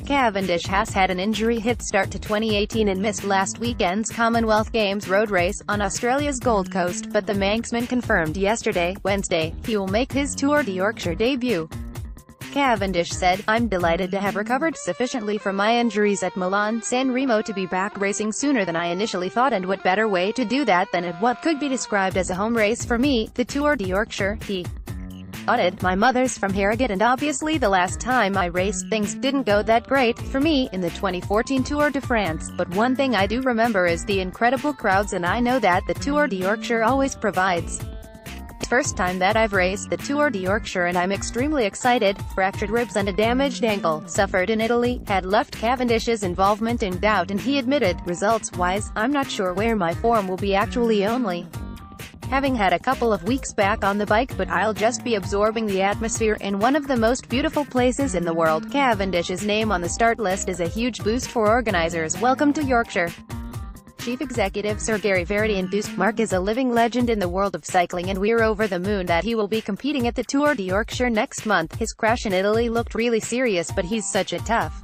Cavendish has had an injury-hit start to 2018 and missed last weekend's Commonwealth Games road race, on Australia's Gold Coast, but the Manxman confirmed yesterday, Wednesday, he will make his Tour de Yorkshire debut. Cavendish said, "I'm delighted to have recovered sufficiently from my injuries at Milan-San Remo to be back racing sooner than I initially thought, and what better way to do that than at what could be described as a home race for me, the Tour de Yorkshire," he added. "My mother's from Harrogate, and obviously the last time I raced things didn't go that great for me in the 2014 Tour de France, but one thing I do remember is the incredible crowds, and I know that the Tour de Yorkshire always provides. First time that I've raced the Tour de Yorkshire and I'm extremely excited." Fractured ribs and a damaged ankle, suffered in Italy, had left Cavendish's involvement in doubt, and he admitted, "Results-wise, I'm not sure where my form will be actually only having had a couple of weeks back on the bike, but I'll just be absorbing the atmosphere in one of the most beautiful places in the world." Cavendish's name on the start list is a huge boost for organizers. "Welcome to Yorkshire." Chief Executive Sir Gary Verity enthused, "Mark is a living legend in the world of cycling, and we're over the moon that he will be competing at the Tour de Yorkshire next month. His crash in Italy looked really serious, but he's such a tough,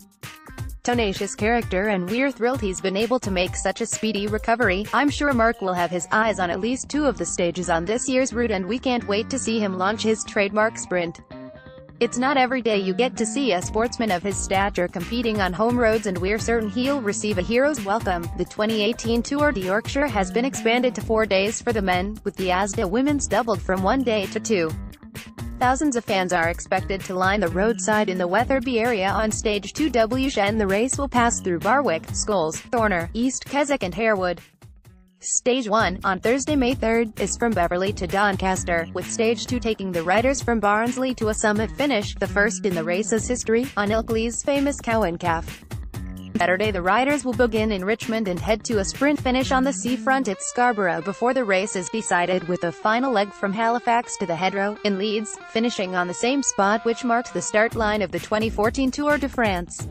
tenacious character, and we're thrilled he's been able to make such a speedy recovery. I'm sure Mark will have his eyes on at least two of the stages on this year's route, and we can't wait to see him launch his trademark sprint. It's not every day you get to see a sportsman of his stature competing on home roads, and we're certain he'll receive a hero's welcome." The 2018 Tour de Yorkshire has been expanded to 4 days for the men, with the aadded women's doubled from 1 day to 2. Thousands of fans are expected to line the roadside in the Wetherby area on Stage 2W, and the race will pass through Barwick, Scholes, Thorner, East Keswick and Harewood. Stage 1, on Thursday, May 3rd, is from Beverley to Doncaster, with Stage 2 taking the riders from Barnsley to a summit finish, the first in the race's history, on Ilkley's famous Cow and Calf. Saturday the riders will begin in Richmond and head to a sprint finish on the seafront at Scarborough before the race is decided, with a final leg from Halifax to the Hedgerow, in Leeds, finishing on the same spot which marked the start line of the 2014 Tour de France.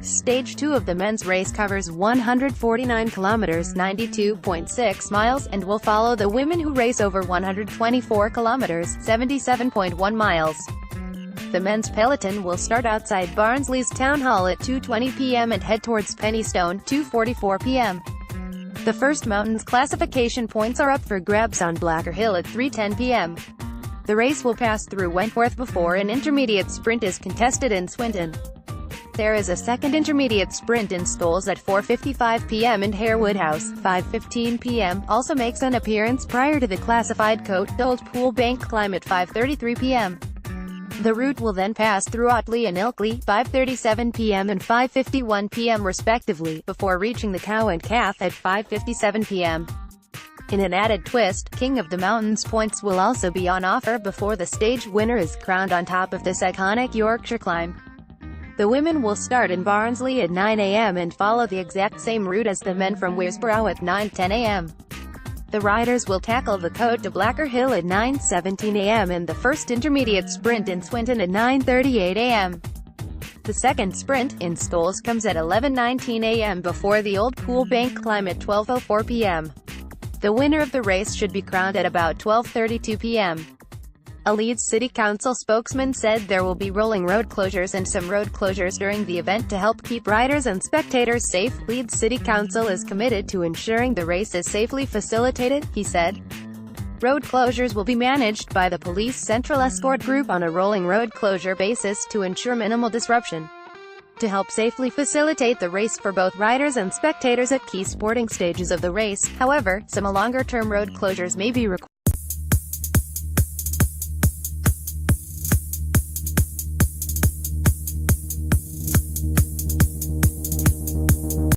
Stage 2 of the men's race covers 149 kilometers (92.6 miles), and will follow the women, who race over 124 kilometers (77.1 miles). The men's peloton will start outside Barnsley's Town Hall at 2:20 p.m. and head towards Penistone, 2:44 p.m. The first mountains classification points are up for grabs on Blacker Hill at 3:10 p.m. The race will pass through Wentworth before an intermediate sprint is contested in Swinton. There is a second intermediate sprint in Scholes at 4:55 p.m. and Harewood House, 5:15 p.m., also makes an appearance prior to the classified Côte d'Old Bank climb at 5:33 p.m. The route will then pass through Otley and Ilkley, 5:37 p.m. and 5:51 p.m. respectively, before reaching the Cow and Calf at 5:57 p.m. In an added twist, King of the Mountains points will also be on offer before the stage winner is crowned on top of this iconic Yorkshire climb. The women will start in Barnsley at 9 a.m. and follow the exact same route as the men from Weirsborough at 9:10 a.m. The riders will tackle the Côte de Blacker Hill at 9:17 a.m. and the first intermediate sprint in Swinton at 9:38 a.m. The second sprint, in Scholes, comes at 11:19 a.m. before the Old Pool Bank climb at 12:04 p.m. The winner of the race should be crowned at about 12:32 p.m. A Leeds City Council spokesman said there will be rolling road closures and some road closures during the event to help keep riders and spectators safe. Leeds City Council is committed to ensuring the race is safely facilitated, he said. Road closures will be managed by the Police Central Escort Group on a rolling road closure basis to ensure minimal disruption. To help safely facilitate the race for both riders and spectators at key sporting stages of the race, however, some longer-term road closures may be required.